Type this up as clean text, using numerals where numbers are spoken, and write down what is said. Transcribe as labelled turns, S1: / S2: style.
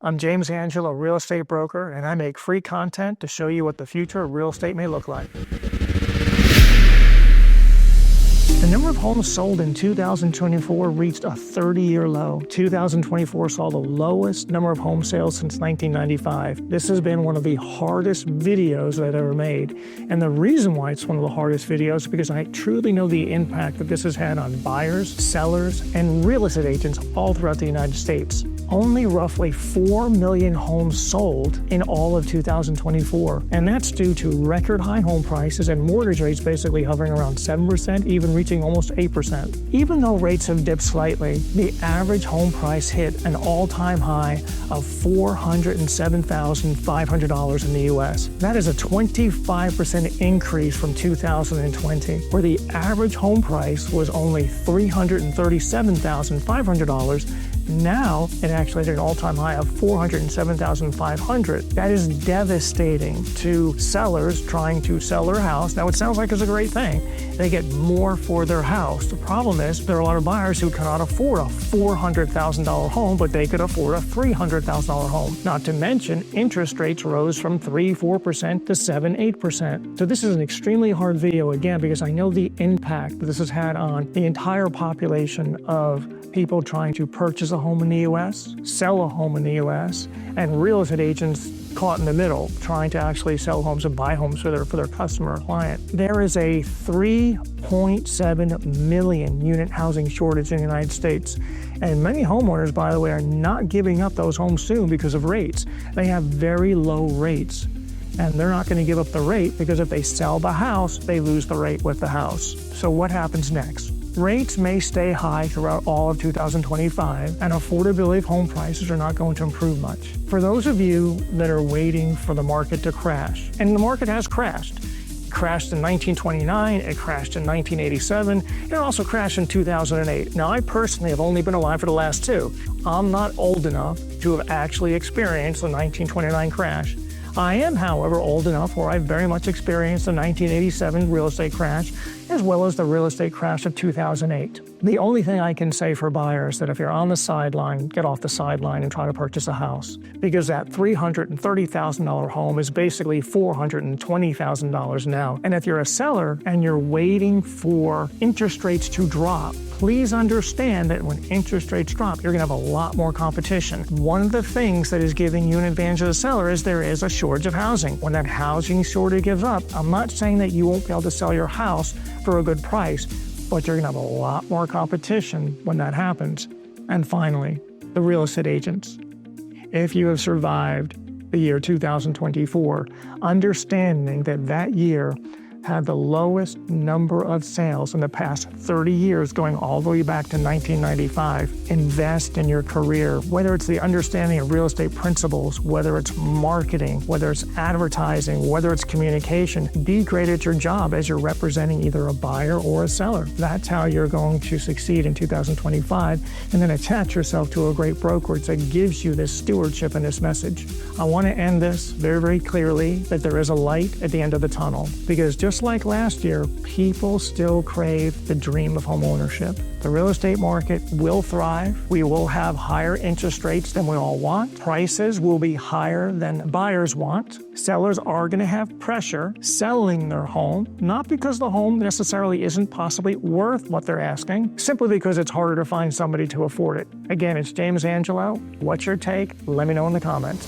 S1: I'm James Angelo, real estate broker, and I make free content to show you what the future of real estate may look like. The number of homes sold in 2024 reached a 30-year low. 2024 saw the lowest number of home sales since 1995. This has been one of the hardest videos that I've ever made. And the reason why it's one of the hardest videos is because I truly know the impact that this has had on buyers, sellers, and real estate agents all throughout the United States. Only roughly 4 million homes sold in all of 2024. And that's due to record high home prices and mortgage rates basically hovering around 7%, even reaching almost 8%. Even though rates have dipped slightly, the average home price hit an all-time high of $407,500 in the U.S. That is a 25% increase from 2020, where the average home price was only $337,500. Now, it actually hit an all-time high of $407,500. That is devastating to sellers trying to sell their house. Now, it sounds like it's a great thing. They get more for their house. The problem is there are a lot of buyers who cannot afford a $400,000 home, but they could afford a $300,000 home. Not to mention, interest rates rose from 3-4% to 7-8%. So this is an extremely hard video, again, because I know the impact that this has had on the entire population of people trying to purchase a home in the U.S., sell a home in the U.S., and real estate agents caught in the middle, trying to actually sell homes and buy homes for their customer or client. There is a 3.7 million unit housing shortage in the United States. And many homeowners, by the way, are not giving up those homes soon because of rates. They have very low rates. And they're not going to give up the rate because if they sell the house, they lose the rate with the house. So what happens next? Rates may stay high throughout all of 2025, and affordability of home prices are not going to improve much. For those of you that are waiting for the market to crash, and the market has crashed. It crashed in 1929, it crashed in 1987, and it also crashed in 2008. Now, I personally have only been alive for the last two. I'm not old enough to have actually experienced the 1929 crash. I am, however, old enough where I've very much experienced the 1987 real estate crash, as well as the real estate crash of 2008. The only thing I can say for buyers is that if you're on the sideline, get off the sideline and try to purchase a house, because that $330,000 home is basically $420,000 now. And if you're a seller and you're waiting for interest rates to drop, please understand that when interest rates drop, you're going to have a lot more competition. One of the things that is giving you an advantage as a seller is there is a shortage of housing. When that housing shortage gives up, I'm not saying that you won't be able to sell your house for a good price, but you're going to have a lot more competition when that happens. And finally, the real estate agents. If you have survived the year 2024, understanding that that year had the lowest number of sales in the past 30 years, going all the way back to 1995. Invest in your career, whether it's the understanding of real estate principles, whether it's marketing, whether it's advertising, whether it's communication. Be great at your job as you're representing either a buyer or a seller. That's how you're going to succeed in 2025. And then attach yourself to a great brokerage that gives you this stewardship and this message. I want to end this very, very clearly that there is a light at the end of the tunnel, because just like last year, people still crave the dream of home ownership. The real estate market will thrive. We will have higher interest rates than we all want. Prices will be higher than buyers want. Sellers are going to have pressure selling their home, not because the home necessarily isn't possibly worth what they're asking, simply because it's harder to find somebody to afford it. Again, it's James Angelo. What's your take? Let me know in the comments.